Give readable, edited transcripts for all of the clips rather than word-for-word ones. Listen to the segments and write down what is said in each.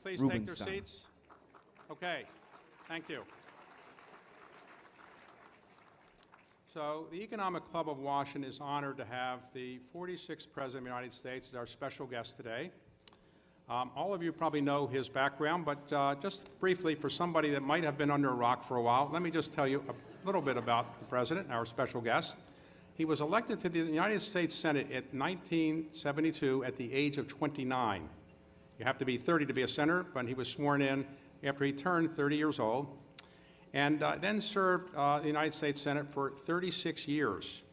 please take their Rubenstein. seats? Okay, thank you. So the Economic Club of Washington is honored to have the 46th President of the United States as our special guest today. All of you probably know his background, but just briefly, for somebody that might have been under a rock for a while, let me just tell you a little bit about the President, our special guest. He was elected to the United States Senate in 1972 at the age of 29. You have to be 30 to be a senator, but he was sworn in after he turned 30 years old, and then served the United States Senate for 36 years.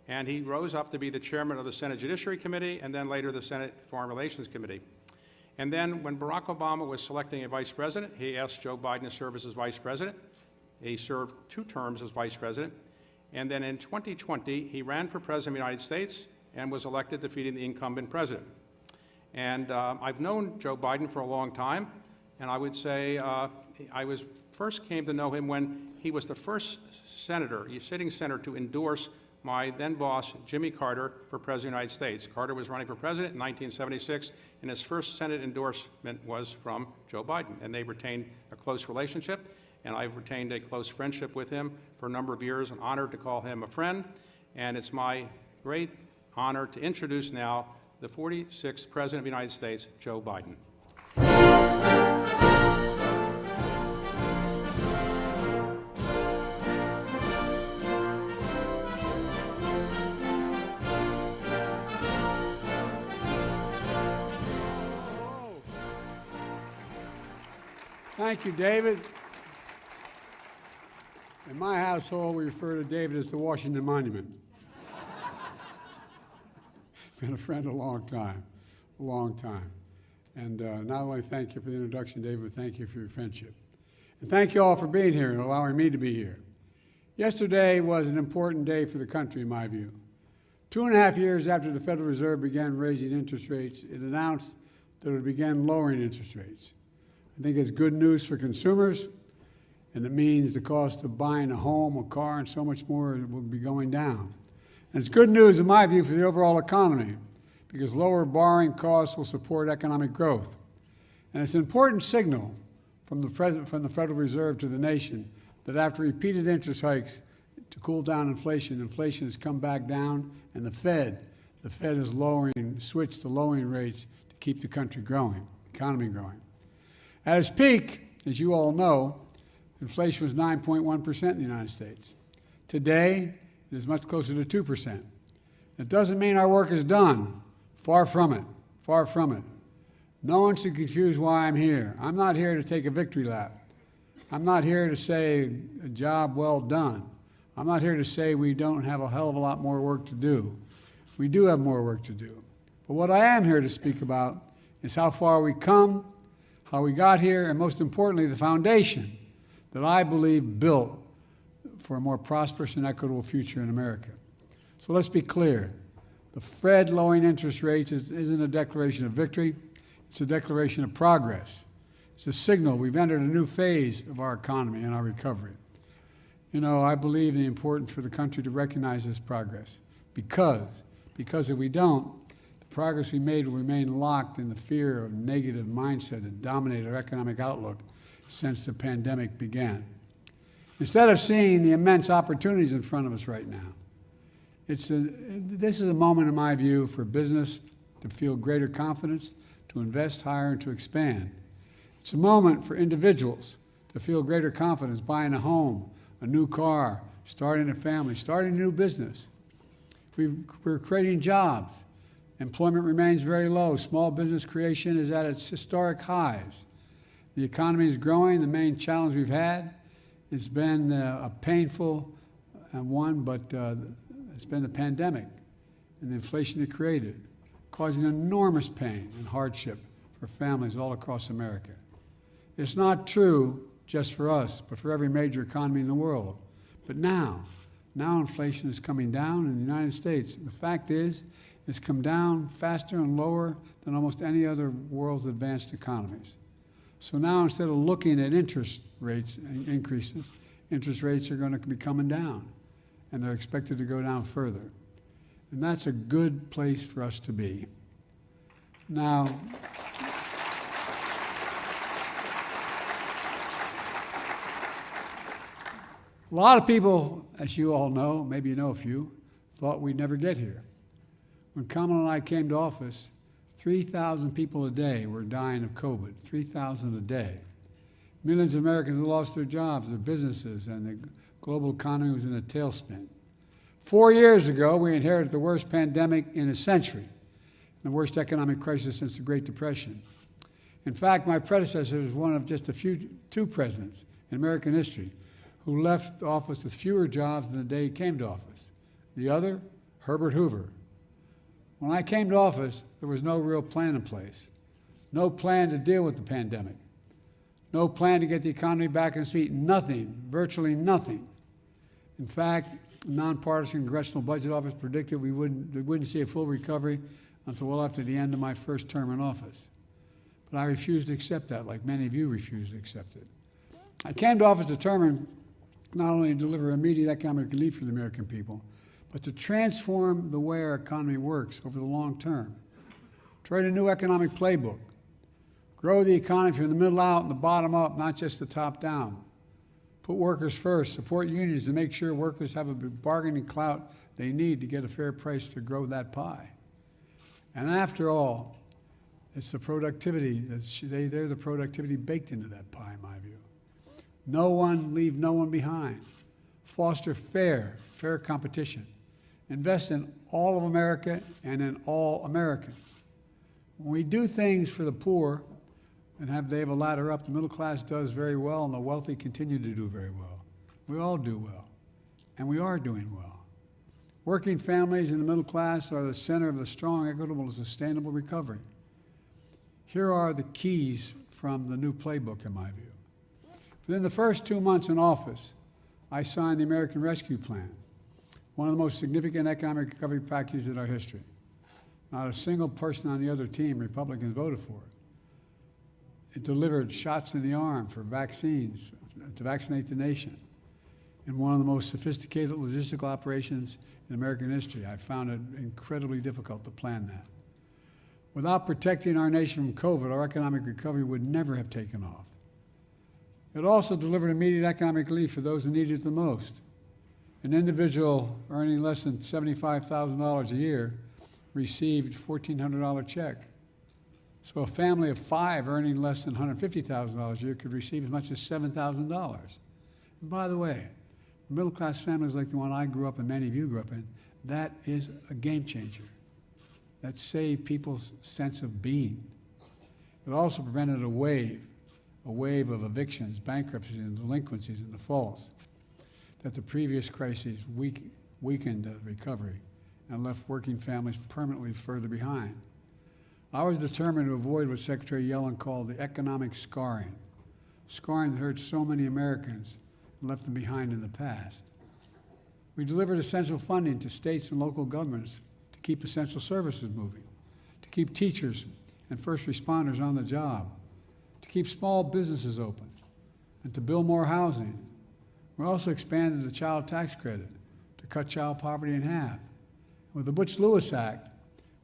And he rose up to be the chairman of the Senate Judiciary Committee and then later the Senate Foreign Relations Committee. And then when Barack Obama was selecting a vice president, he asked Joe Biden to serve as his vice president. He served 2 terms as vice president. And then in 2020, he ran for president of the United States and was elected, defeating the incumbent president. And I've known Joe Biden for a long time, and I would say first came to know him when he was the first senator, sitting senator, to endorse my then boss, Jimmy Carter, for President of the United States. Carter was running for president in 1976, and his first Senate endorsement was from Joe Biden. And they retained a close relationship, and I've retained a close friendship with him for a number of years. I'm honored to call him a friend, and it's my great honor to introduce now the 46th President of the United States, Joe Biden. Thank you, David. In my household, we refer to David as the Washington Monument. Been a friend a long time. And not only thank you for the introduction, David, but thank you for your friendship. And thank you all for being here and allowing me to be here. Yesterday was an important day for the country, in my view. 2.5 years after the Federal Reserve began raising interest rates, it announced that it would begin lowering interest rates. I think it's good news for consumers, and it means the cost of buying a home, a car, and so much more will be going down. And it's good news, in my view, for the overall economy, because lower borrowing costs will support economic growth. And it's an important signal from the Federal Reserve to the nation that after repeated interest hikes to cool down inflation, inflation has come back down, and the Fed is switched to lowering rates to keep the country growing, the economy growing. At its peak, as you all know, inflation was 9.1% in the United States. Today, it is much closer to 2%. It doesn't mean our work is done. Far from it. Far from it. No one should confuse why I'm here. I'm not here to take a victory lap. I'm not here to say a job well done. I'm not here to say we don't have a hell of a lot more work to do. We do have more work to do. But what I am here to speak about is how far we come, how we got here, and most importantly, the foundation that I believe built for a more prosperous and equitable future in America. So let's be clear. The Fed lowering interest rates isn't a declaration of victory. It's a declaration of progress. It's a signal we've entered a new phase of our economy and our recovery. You know, I believe the importance for the country to recognize this progress because if we don't, the progress we made will remain locked in the fear of negative mindset that dominated our economic outlook since the pandemic began. Instead of seeing the immense opportunities in front of us right now, this is a moment, in my view, for business to feel greater confidence, to invest higher, and to expand. It's a moment for individuals to feel greater confidence buying a home, a new car, starting a family, starting a new business. We're creating jobs. Employment remains very low. Small business creation is at its historic highs. The economy is growing. The main challenge we've had has been a painful one, but it's been the pandemic and the inflation it created, causing enormous pain and hardship for families all across America. It's not true just for us, but for every major economy in the world. But now inflation is coming down in the United States. The fact is, it's come down faster and lower than almost any other world's advanced economies. So now instead of looking at interest rates increases, interest rates are going to be coming down, and they're expected to go down further. And that's a good place for us to be. Now, A lot of people, as you all know, maybe you know a few, thought we'd never get here. When Kamala and I came to office, 3,000 people a day were dying of COVID, 3,000 a day. Millions of Americans had lost their jobs, their businesses, and the global economy was in a tailspin. 4 years ago, we inherited the worst pandemic in a century, the worst economic crisis since the Great Depression. In fact, my predecessor was one of just two presidents in American history who left office with fewer jobs than the day he came to office. The other, Herbert Hoover. When I came to office, there was no real plan in place. No plan to deal with the pandemic. No plan to get the economy back on its feet. Nothing, virtually nothing. In fact, the nonpartisan Congressional Budget Office predicted we wouldn't see a full recovery until well after the end of my first term in office. But I refused to accept that, like many of you refused to accept it. I came to office determined not only to deliver immediate economic relief for the American people, but to transform the way our economy works over the long term. To write a new economic playbook. Grow the economy from the middle out and the bottom up, not just the top down. Put workers first, support unions to make sure workers have a bargaining clout they need to get a fair price to grow that pie. And after all, it's the productivity, they're the productivity baked into that pie, in my view. Leave no one behind. Foster fair competition. Invest in all of America and in all Americans. When we do things for the poor and they have a ladder up, the middle class does very well and the wealthy continue to do very well. We all do well, and we are doing well. Working families and the middle class are the center of the strong, equitable, and sustainable recovery. Here are the keys from the new playbook, in my view. Within the first 2 months in office, I signed the American Rescue Plan, one of the most significant economic recovery packages in our history. Not a single person on the other team, Republicans, voted for it. It delivered shots in the arm for vaccines to vaccinate the nation in one of the most sophisticated logistical operations in American history. I found it incredibly difficult to plan that. Without protecting our nation from COVID, our economic recovery would never have taken off. It also delivered immediate economic relief for those who needed it the most. An individual earning less than $75,000 a year received a $1,400 check. So a family of 5 earning less than $150,000 a year could receive as much as $7,000. And by the way, middle-class families like the one I grew up and many of you grew up in, that is a game changer. That saved people's sense of being. It also prevented a wave of evictions, bankruptcies, and delinquencies and defaults that the previous crises weakened the recovery and left working families permanently further behind. I was determined to avoid what Secretary Yellen called the economic scarring that hurt so many Americans and left them behind in the past. We delivered essential funding to states and local governments to keep essential services moving, to keep teachers and first responders on the job, to keep small businesses open, and to build more housing. We also expanded the child tax credit to cut child poverty in half. With the Butch-Lewis Act,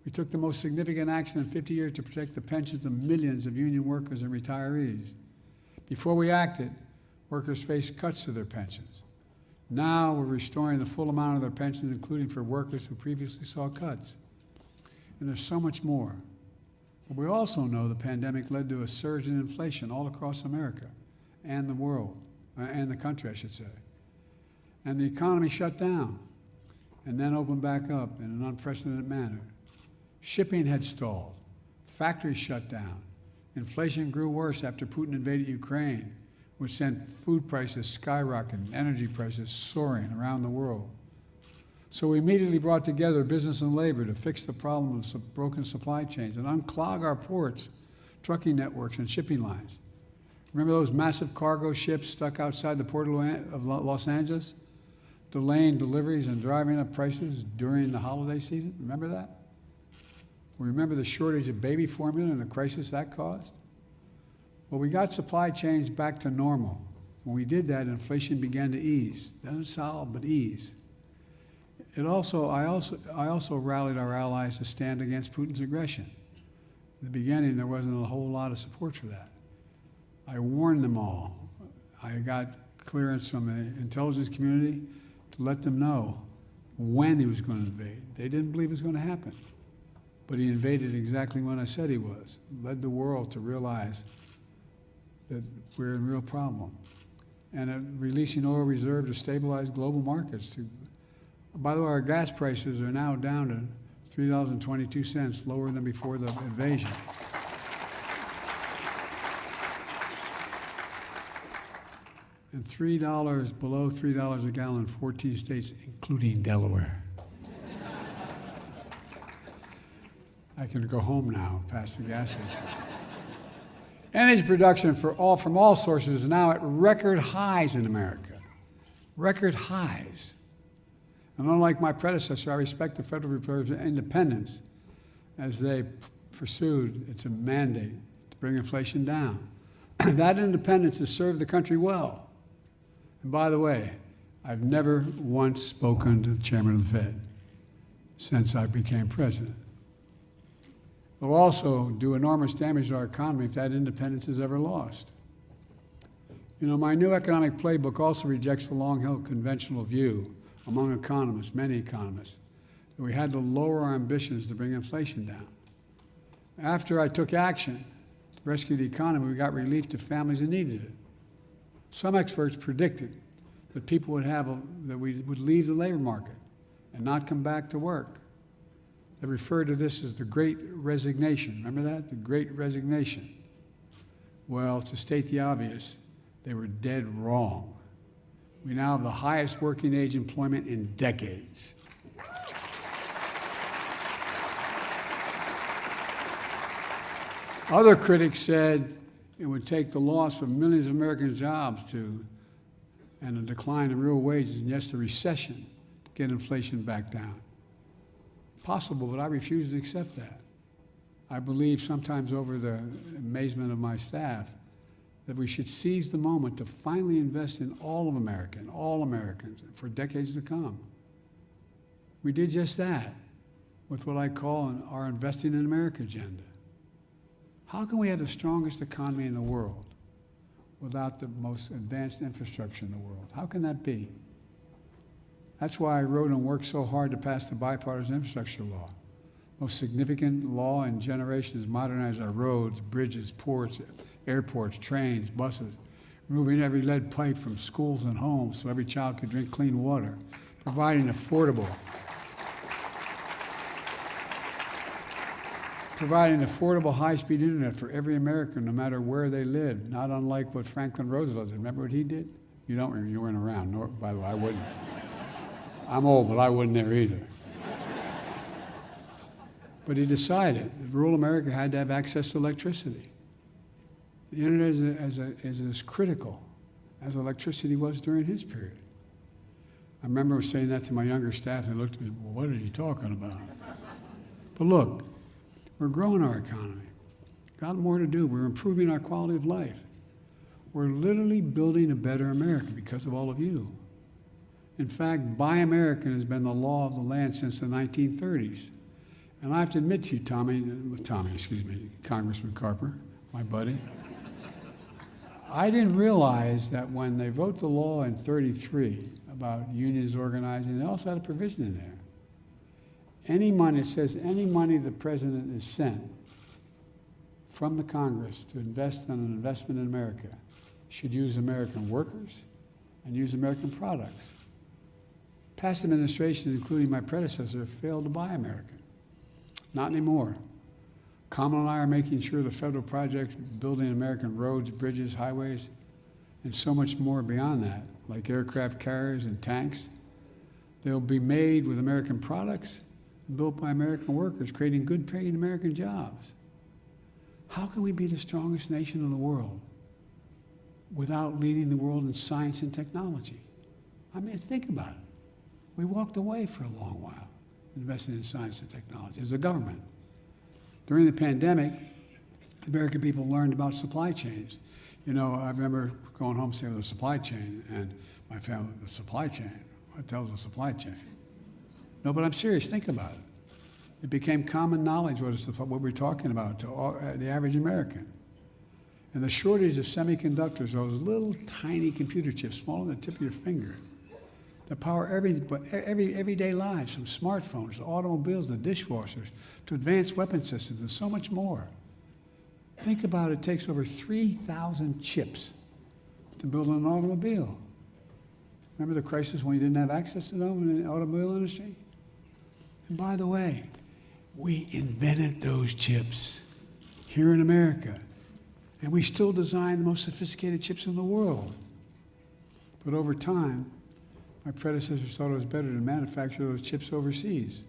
we took the most significant action in 50 years to protect the pensions of millions of union workers and retirees. Before we acted, workers faced cuts to their pensions. Now we're restoring the full amount of their pensions, including for workers who previously saw cuts. And there's so much more. But we also know the pandemic led to a surge in inflation all across America and the world, and the country, I should say. And the economy shut down and then opened back up in an unprecedented manner. Shipping had stalled. Factories shut down. Inflation grew worse after Putin invaded Ukraine, which sent food prices skyrocketing, energy prices soaring around the world. So we immediately brought together business and labor to fix the problem of broken supply chains and unclog our ports, trucking networks, and shipping lines. Remember those massive cargo ships stuck outside the port of Los Angeles, delaying deliveries and driving up prices during the holiday season? Remember that? We remember the shortage of baby formula and the crisis that caused? Well, we got supply chains back to normal. When we did that, inflation began to ease. Doesn't solve, but ease. I also rallied our allies to stand against Putin's aggression. In the beginning, there wasn't a whole lot of support for that. I warned them all. I got clearance from the intelligence community to let them know when he was going to invade. They didn't believe it was going to happen. But he invaded exactly when I said he was. Led the world to realize that we're in real problem. And releasing oil reserve to stabilize global markets. By the way, our gas prices are now down to $3.22, lower than before the invasion. And $3, below $3 a gallon in 14 states, including Delaware. I can go home now, past the gas station. Energy production from all sources is now at record highs in America. Record highs. And unlike my predecessor, I respect the Federal Reserve's independence as they pursued its mandate to bring inflation down. That independence has served the country well. And by the way, I've never once spoken to the chairman of the Fed since I became president. It will also do enormous damage to our economy if that independence is ever lost. You know, my new economic playbook also rejects the long-held conventional view among economists, many economists, that we had to lower our ambitions to bring inflation down. After I took action to rescue the economy, we got relief to families that needed it. Some experts predicted that people that we would leave the labor market and not come back to work. They referred to this as the Great Resignation. Remember that? The Great Resignation. Well, to state the obvious, they were dead wrong. We now have the highest working age employment in decades. Other critics said it would take the loss of millions of American jobs and a decline in real wages, and yes, the recession, to get inflation back down. Possible, but I refuse to accept that. I believe, sometimes over the amazement of my staff, that we should seize the moment to finally invest in all of America, and all Americans, for decades to come. We did just that with what I call our Investing in America agenda. How can we have the strongest economy in the world without the most advanced infrastructure in the world? How can that be? That's why I wrote and worked so hard to pass the bipartisan infrastructure law. Most significant law in generations, modernize our roads, bridges, ports, airports, trains, buses, removing every lead pipe from schools and homes so every child could drink clean water, providing affordable high-speed internet for every American, no matter where they live, not unlike what Franklin Roosevelt did. Remember what he did? You don't remember, you weren't around, nor, by the way, I wouldn't. I'm old, but I wasn't there either. But he decided that rural America had to have access to electricity. The internet is as critical as electricity was during his period. I remember saying that to my younger staff, and they looked at me, well, what are you talking about? But look, we're growing our economy. Got more to do. We're improving our quality of life. We're literally building a better America because of all of you. In fact, Buy American has been the law of the land since the 1930s. And I have to admit to you, Congressman Carper, my buddy, I didn't realize that when they wrote the law in 33 about unions organizing, they also had a provision in there. Any money, it says any money the president is sent from the Congress to invest in an investment in America should use American workers and use American products. Past administrations, including my predecessor, failed to buy American. Not anymore. Kamala and I are making sure the federal projects building American roads, bridges, highways, and so much more beyond that, like aircraft carriers and tanks, they'll be made with American products, built by American workers, creating good paying American jobs. How can we be the strongest nation in the world without leading the world in science and technology? I mean, think about it. We walked away for a long while investing in science and technology as a government. During the pandemic, American people learned about supply chains. You know, I remember going home saying, the supply chain, and my family, the supply chain? What the hell's a supply chain? No, but I'm serious, think about it. It became common knowledge what we're talking about to the average American. And the shortage of semiconductors, those little tiny computer chips, smaller than the tip of your finger, that power everyday lives, from smartphones to automobiles to dishwashers to advanced weapon systems and so much more. Think about it, it takes over 3,000 chips to build an automobile. Remember the crisis when you didn't have access to them in the automobile industry? And by the way, we invented those chips here in America. And we still design the most sophisticated chips in the world. But over time, my predecessors thought it was better to manufacture those chips overseas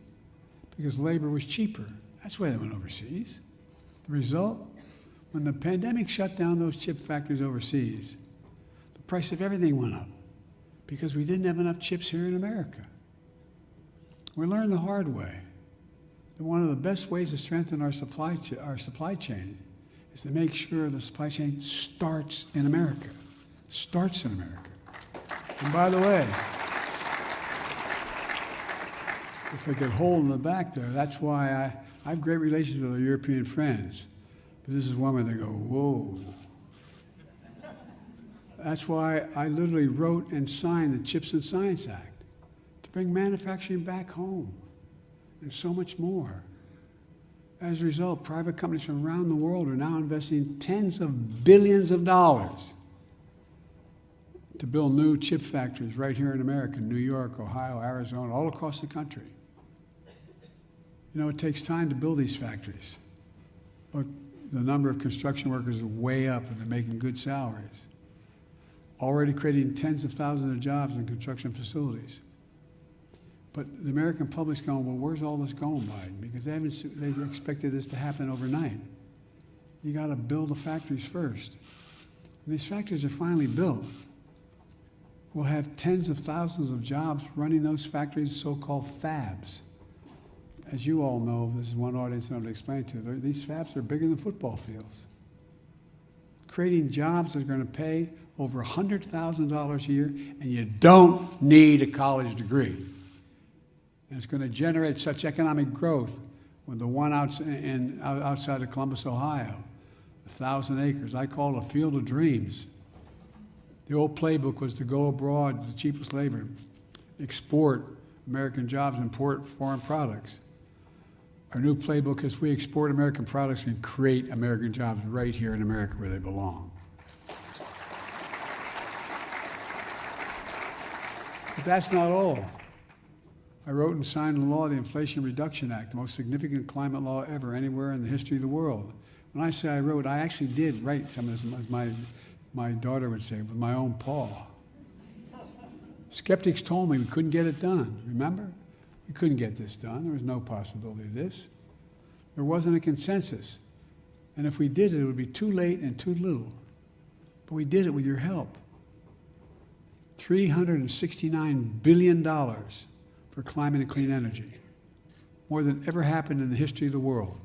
because labor was cheaper. That's why they went overseas. The result? When the pandemic shut down those chip factories overseas, the price of everything went up because we didn't have enough chips here in America. We learned the hard way that one of the best ways to strengthen our supply chain is to make sure the supply chain starts in America. Starts in America. And by the way, if I could hold in the back there, that's why I have great relations with our European friends. But this is one where they go, whoa. That's why I literally wrote and signed the Chips and Science Act to bring manufacturing back home and so much more. As a result, private companies from around the world are now investing tens of billions of dollars to build new chip factories right here in America, New York, Ohio, Arizona, all across the country. You know, it takes time to build these factories, but the number of construction workers is way up and they're making good salaries. Already creating tens of thousands of jobs in construction facilities. But the American public's going, well, where's all this going, Biden? Because they expected this to happen overnight. You got to build the factories first. When these factories are finally built, we'll have tens of thousands of jobs running those factories, so-called fabs. As you all know, this is one audience I want to explain to. These fabs are bigger than football fields. Creating jobs that are going to pay over $100,000 a year, and you don't need a college degree. And it's going to generate such economic growth when the one outside of Columbus, Ohio, 1,000 acres, I call it a field of dreams. The old playbook was to go abroad, the cheapest labor, export American jobs, import foreign products. Our new playbook is we export American products and create American jobs right here in America where they belong. But that's not all. I wrote and signed the law, the Inflation Reduction Act, the most significant climate law ever anywhere in the history of the world. When I say I wrote, I actually did write some of this, as my daughter would say, with my own paw. Skeptics told me we couldn't get it done, remember? We couldn't get this done. There was no possibility of this. There wasn't a consensus. And if we did it, it would be too late and too little. But we did it with your help. $369 billion for climate and clean energy, more than ever happened in the history of the world.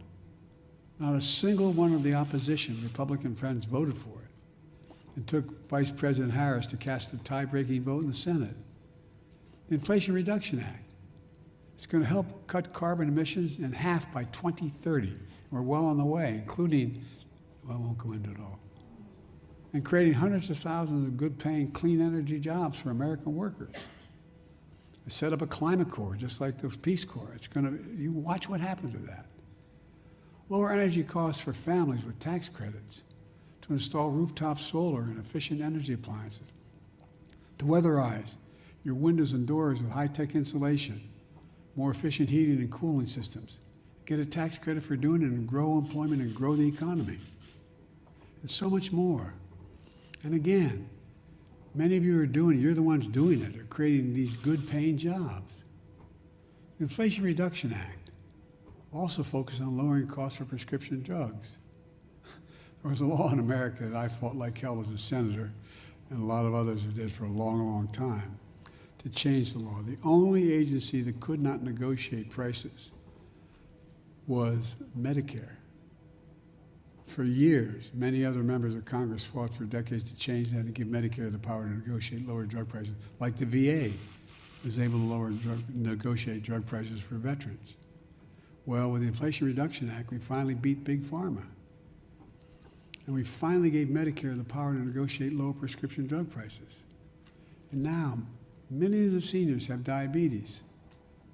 Not a single one of the opposition Republican friends voted for it. It took Vice President Harris to cast a tie-breaking vote in the Senate. The Inflation Reduction Act. It's going to help cut carbon emissions in half by 2030. We're well on the way, including, well, I won't go into it all, and creating hundreds of thousands of good-paying, clean energy jobs for American workers. I set up a climate corps, just like the Peace Corps. It's going to, you watch what happens with that. Lower energy costs for families with tax credits, to install rooftop solar and efficient energy appliances, to weatherize your windows and doors with high-tech insulation, more efficient heating and cooling systems, get a tax credit for doing it and grow employment and grow the economy, and so much more. And again, many of you are doing it, you're the ones doing it, are creating these good-paying jobs. The Inflation Reduction Act also focused on lowering costs for prescription drugs. There was a law in America that I fought like hell as a senator, and a lot of others who did for a long, long time, to change the law. The only agency that could not negotiate prices was Medicare. For years, many other members of Congress fought for decades to change that and give Medicare the power to negotiate lower drug prices, like the VA was able to negotiate drug prices for veterans. Well, with the Inflation Reduction Act, we finally beat Big Pharma. And we finally gave Medicare the power to negotiate lower prescription drug prices. And now, millions of seniors have diabetes,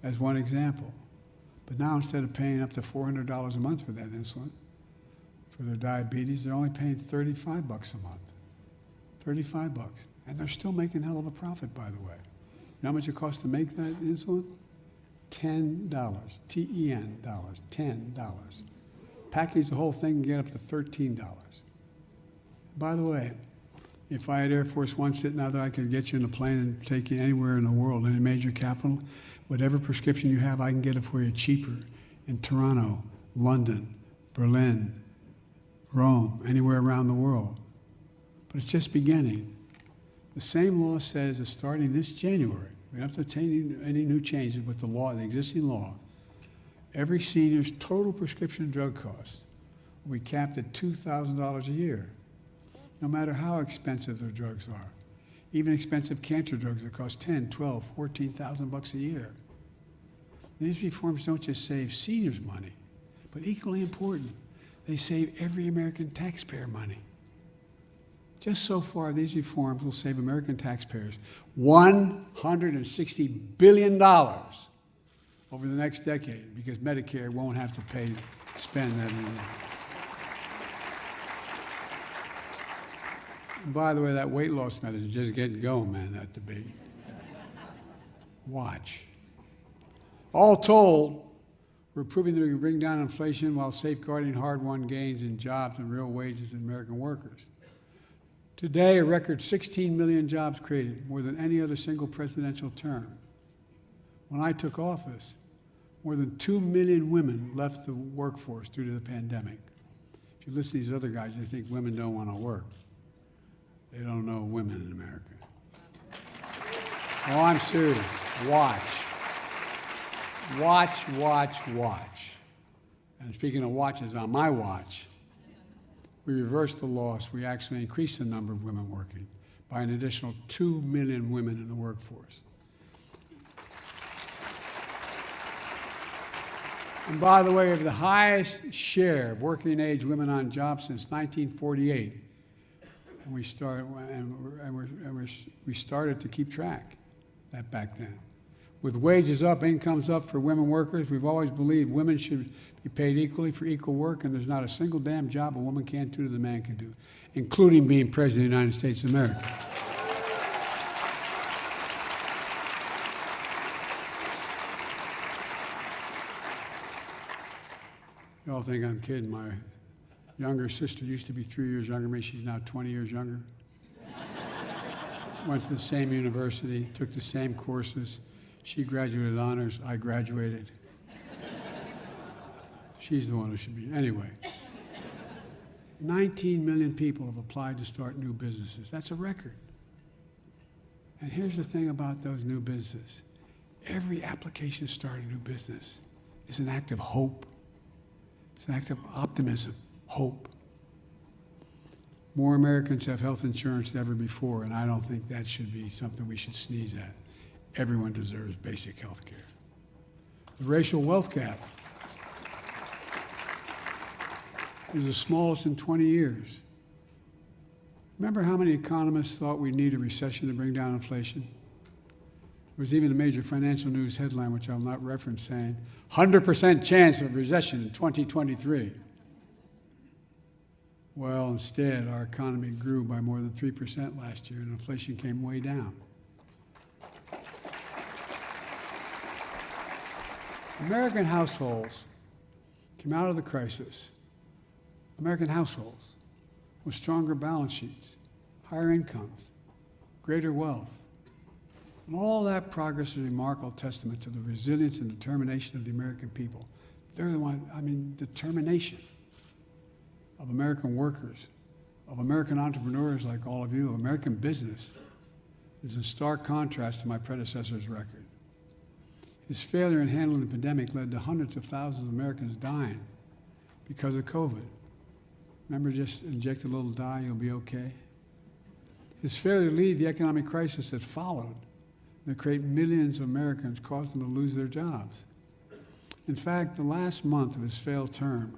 as one example. But now, instead of paying up to $400 a month for that insulin, for their diabetes, they're only paying $35 a month. $35. And they're still making a hell of a profit, by the way. You know how much it costs to make that insulin? $10. T-E-N dollars. $10. Package the whole thing and get up to $13. By the way, if I had Air Force One sitting out there, I could get you in a plane and take you anywhere in the world, any major capital. Whatever prescription you have, I can get it for you cheaper in Toronto, London, Berlin, Rome, anywhere around the world. But it's just beginning. The same law says that starting this January, we don't have to obtain any new changes with the law, the existing law, every senior's total prescription drug cost will be capped at $2,000 a year, no matter how expensive their drugs are. Even expensive cancer drugs that cost $10,000, $12,000, $14,000 a year. These reforms don't just save seniors money, but equally important, they save every American taxpayer money. Just so far, these reforms will save American taxpayers $160 billion over the next decade because Medicare won't have to spend that anymore. And by the way, that weight loss medicine is just getting going, man, that debate. Watch. All told, we're proving that we can bring down inflation while safeguarding hard-won gains in jobs and real wages in American workers. Today, a record 16 million jobs created, more than any other single presidential term. When I took office, more than 2 million women left the workforce due to the pandemic. If you listen to these other guys, they think women don't want to work. They don't know women in America. Oh, I'm serious. Watch. Watch, watch, watch. And speaking of watches, on my watch, we reversed the loss. We actually increased the number of women working by an additional 2 million women in the workforce. And by the way, we have the highest share of working age women on jobs since 1948. And we started to keep track that back then. With wages up, incomes up for women workers, we've always believed women should be paid equally for equal work, and there's not a single damn job a woman can't do that a man can do, including being President of the United States of America. You all think I'm kidding. My younger sister used to be 3 years younger than me. She's now 20 years younger. Went to the same university, took the same courses. She graduated with honors. I graduated. She's the one who should be. Anyway, 19 million people have applied to start new businesses. That's a record. And here's the thing about those new businesses. Every application to start a new business is an act of hope. It's an act of optimism, hope. More Americans have health insurance than ever before, and I don't think that should be something we should sneeze at. Everyone deserves basic health care. The racial wealth gap is the smallest in 20 years. Remember how many economists thought we need a recession to bring down inflation? There was even a major financial news headline, which I'll not reference, saying, 100% chance of recession in 2023. Well, instead, our economy grew by more than 3% last year, and inflation came way down. American households came out of the crisis, American households, with stronger balance sheets, higher incomes, greater wealth. And all that progress is a remarkable testament to the resilience and determination of the American people. They're the one, determination of American workers, of American entrepreneurs like all of you, of American business, is in stark contrast to my predecessor's record. His failure in handling the pandemic led to hundreds of thousands of Americans dying because of COVID. Remember, just inject a little dye, you'll be okay? His failure to lead the economic crisis that followed, that create millions of Americans, caused them to lose their jobs. In fact, the last month of his failed term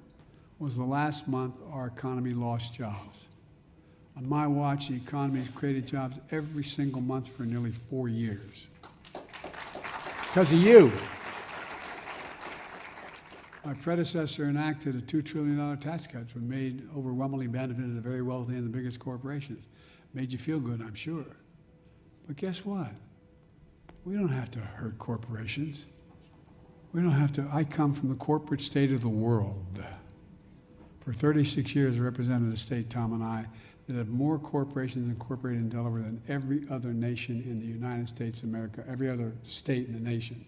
was the last month our economy lost jobs. On my watch, the economy has created jobs every single month for nearly 4 years. Because of you. My predecessor enacted a $2 trillion tax cut, which made overwhelmingly benefited the very wealthy and the biggest corporations. Made you feel good, I'm sure. But guess what? We don't have to hurt corporations. We don't have to. I come from the corporate state of the world. For 36 years, I represented a state, Tom and I, that had more corporations incorporated in Delaware than every other nation in the United States of America, every other state in the nation,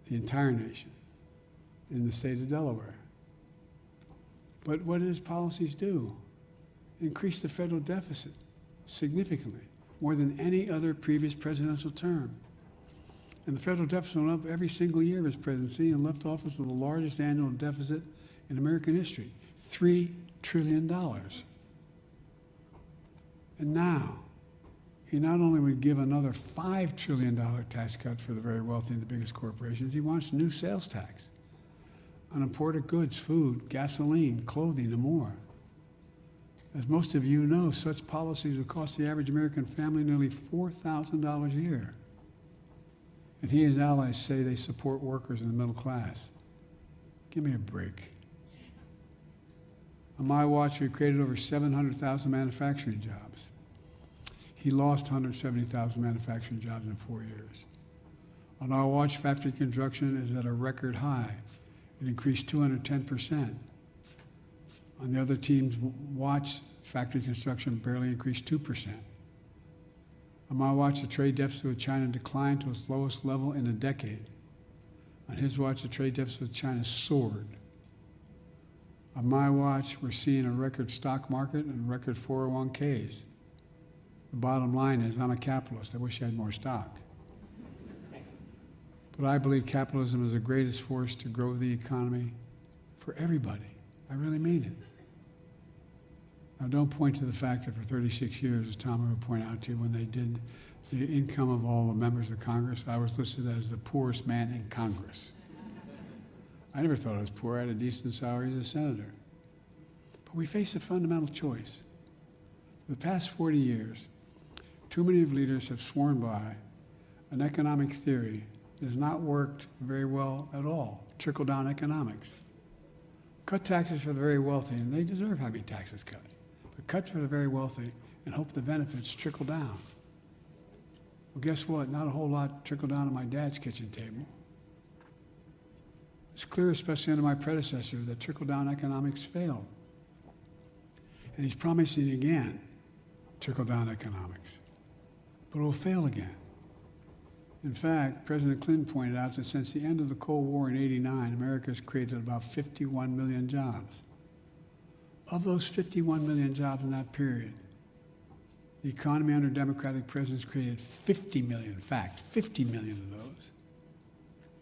the entire nation, in the state of Delaware. But what does policies do? Increase the federal deficit significantly, more than any other previous presidential term. And the federal deficit went up every single year of his presidency and left office with the largest annual deficit in American history, $3 trillion. And now, he not only would give another $5 trillion tax cut for the very wealthy and the biggest corporations, he wants a new sales tax on imported goods, food, gasoline, clothing, and more. As most of you know, such policies would cost the average American family nearly $4,000 a year. And he and his allies say they support workers in the middle class. Give me a break. On my watch, we created over 700,000 manufacturing jobs. He lost 170,000 manufacturing jobs in 4 years. On our watch, factory construction is at a record high. It increased 210%. On the other team's watch, factory construction barely increased 2%. On my watch, the trade deficit with China declined to its lowest level in a decade. On his watch, the trade deficit with China soared. On my watch, we're seeing a record stock market and record 401ks. The bottom line is, I'm a capitalist. I wish I had more stock. But I believe capitalism is the greatest force to grow the economy for everybody. I really mean it. Now, don't point to the fact that for 36 years, as Tom would point out to you, when they did the income of all the members of Congress, I was listed as the poorest man in Congress. I never thought I was poor. I had a decent salary as a senator. But we face a fundamental choice. For the past 40 years, too many of leaders have sworn by an economic theory that has not worked very well at all, trickle-down economics. Cut taxes for the very wealthy, and they deserve having taxes cut. But cut for the very wealthy and hope the benefits trickle down. Well, guess what? Not a whole lot trickled down to my dad's kitchen table. It's clear, especially under my predecessor, that trickle-down economics failed. And he's promising again trickle-down economics. But it will fail again. In fact, President Clinton pointed out that since the end of the Cold War in '89, America has created about 51 million jobs. Of those 51 million jobs in that period, the economy under Democratic presidents created 50 million, in fact, 50 million of those.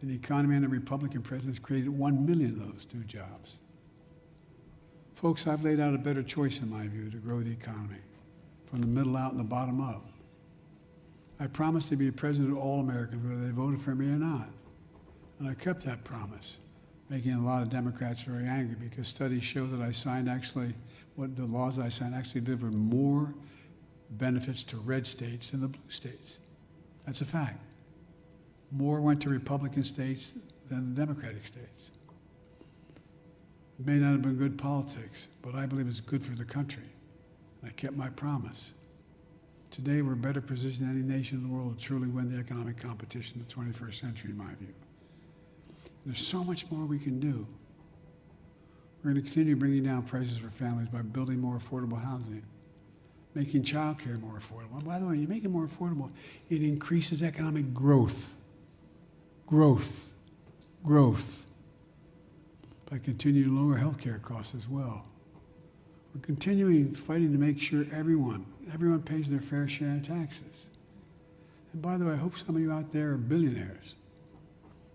And the economy under Republican presidents created 1 million of those new jobs. Folks, I've laid out a better choice, in my view, to grow the economy, from the middle out and the bottom up. I promised to be president of all Americans, whether they voted for me or not. And I kept that promise, making a lot of Democrats very angry because studies show that I signed the laws I signed actually delivered more benefits to red states than the blue states. That's a fact. More went to Republican states than the Democratic states. It may not have been good politics, but I believe it's good for the country. And I kept my promise. Today, we're better positioned than any nation in the world to truly win the economic competition of the 21st century, in my view. There's so much more we can do. We're going to continue bringing down prices for families by building more affordable housing, making child care more affordable. And by the way, you make it more affordable, it increases economic growth. Growth. By continuing to lower health care costs as well. We're continuing fighting to make sure everyone pays their fair share of taxes. And by the way, I hope some of you out there are billionaires.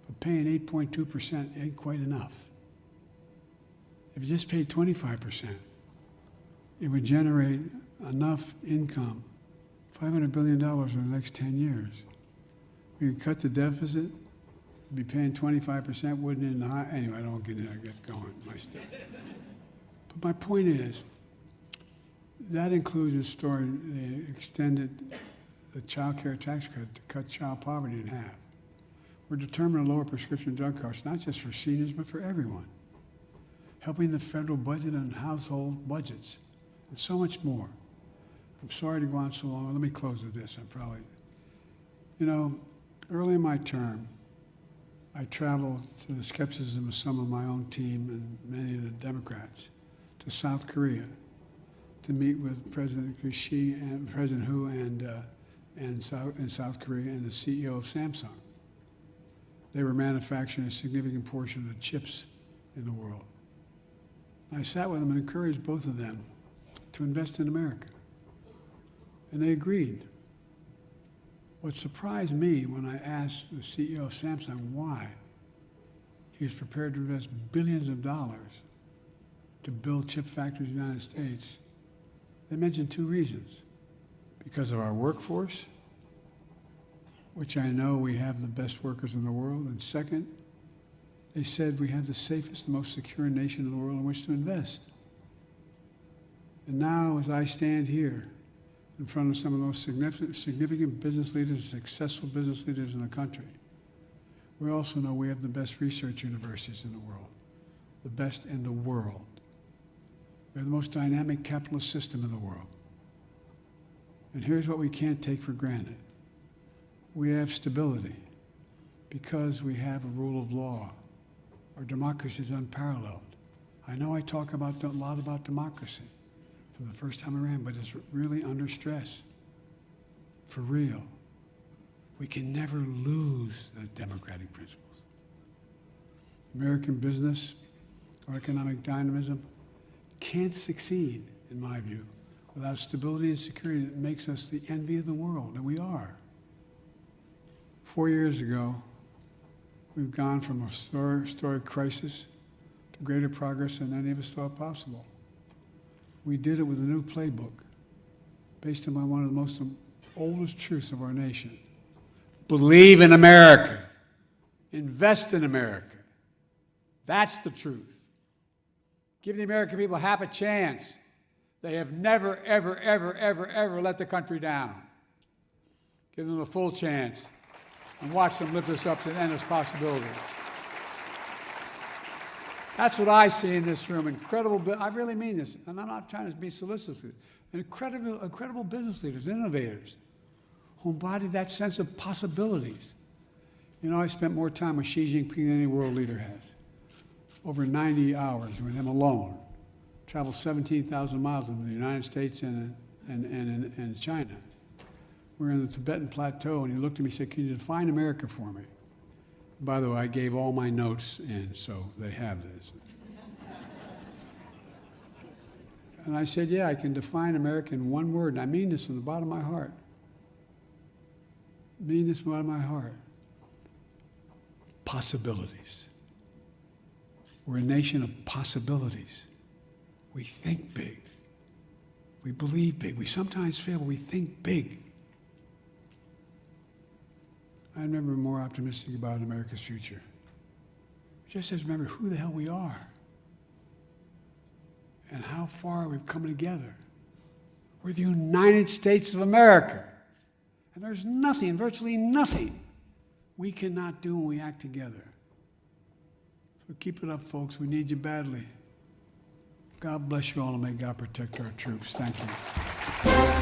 But paying 8.2% ain't quite enough. If you just paid 25%, it would generate enough income, $500 billion over the next 10 years. We could cut the deficit, be paying 25%, wouldn't it? In the high, anyway, I don't get going. My stuff. But my point is, that includes a story. They extended the child care tax credit to cut child poverty in half. We're determined to lower prescription drug costs, not just for seniors, but for everyone. Helping the federal budget and household budgets, and so much more. I'm sorry to go on so long. Let me close with this. Early in my term, I traveled to the skepticism of some of my own team and many of the Democrats to South Korea to meet with President Xi and President Hu in South Korea and the CEO of Samsung. They were manufacturing a significant portion of the chips in the world. I sat with them and encouraged both of them to invest in America. And they agreed. What surprised me when I asked the CEO of Samsung why he was prepared to invest billions of dollars to build chip factories in the United States, they mentioned two reasons. Because of our workforce, which I know we have the best workers in the world, and second, they said we have the safest, most secure nation in the world in which to invest. And now, as I stand here in front of some of the most significant business leaders, successful business leaders in the country, we also know we have the best research universities in the world, the best in the world. We have the most dynamic capitalist system in the world. And here's what we can't take for granted. We have stability because we have a rule of law. Our democracy is unparalleled. I know I talk a lot about democracy for the first time around, but it's really under stress, for real. We can never lose the democratic principles. American business or economic dynamism can't succeed, in my view, without stability and security that makes us the envy of the world, and we are. 4 years ago, we've gone from a historic crisis to greater progress than any of us thought possible. We did it with a new playbook based on one of the most oldest truths of our nation. Believe in America. Invest in America. That's the truth. Give the American people half a chance. They have never, ever, ever, ever, ever let the country down. Give them a full chance and watch them lift us up to endless possibilities. That's what I see in this room. Incredible, I really mean this, and I'm not trying to be solicitous. Incredible business leaders, innovators, who embody that sense of possibilities. I spent more time with Xi Jinping than any world leader has. Over 90 hours with him alone. Traveled 17,000 miles in the United States and China. We were in the Tibetan Plateau, and he looked at me and said, "Can you define America for me?" By the way, I gave all my notes in, so they have this. And I said, "Yeah, I can define America in one word, and I mean this from the bottom of my heart. I mean this from the bottom of my heart. Possibilities. We're a nation of possibilities. We think big. We believe big. We sometimes fail, but we think big. I'm never more optimistic about America's future. Just as remember who the hell we are and how far we've come together. We're the United States of America. And there's nothing, virtually nothing, we cannot do when we act together. So keep it up, folks. We need you badly. God bless you all, and may God protect our troops. Thank you.